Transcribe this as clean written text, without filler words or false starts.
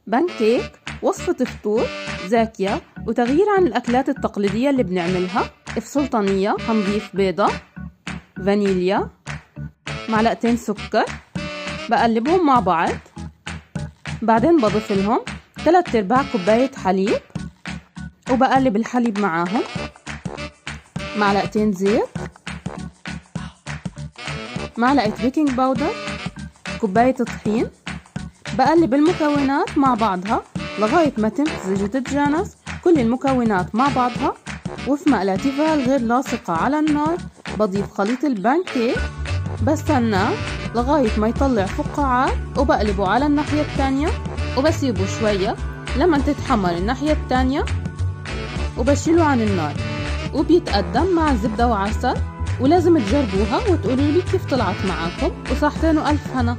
بانكيك وصفة فطور زاكية وتغيير عن الأكلات التقليدية اللي بنعملها. في سلطانية هنضيف بيضة، فانيليا، معلقتين سكر، بقلبهم مع بعض. بعدين بضيف لهم 3/4 كوباية حليب، وبقلب الحليب معاهم، معلقتين زيت، معلقة بيكنج باودر، كوباية طحين. بقلب المكونات مع بعضها لغاية ما تمتزج وتتجانس كل المكونات مع بعضها. وفي مقلاة تيفال غير لاصقة على النار بضيف خليط البانكيك، بستناه لغاية ما يطلع فقاعات وبقلبه على الناحية التانية وبسيبه شوية لما تتحمر الناحية التانية وبشيله عن النار. وبيتقدم مع زبدة وعسل، ولازم تجربوها وتقولوا لي كيف طلعت معاكم، وصحتين وألف هنا.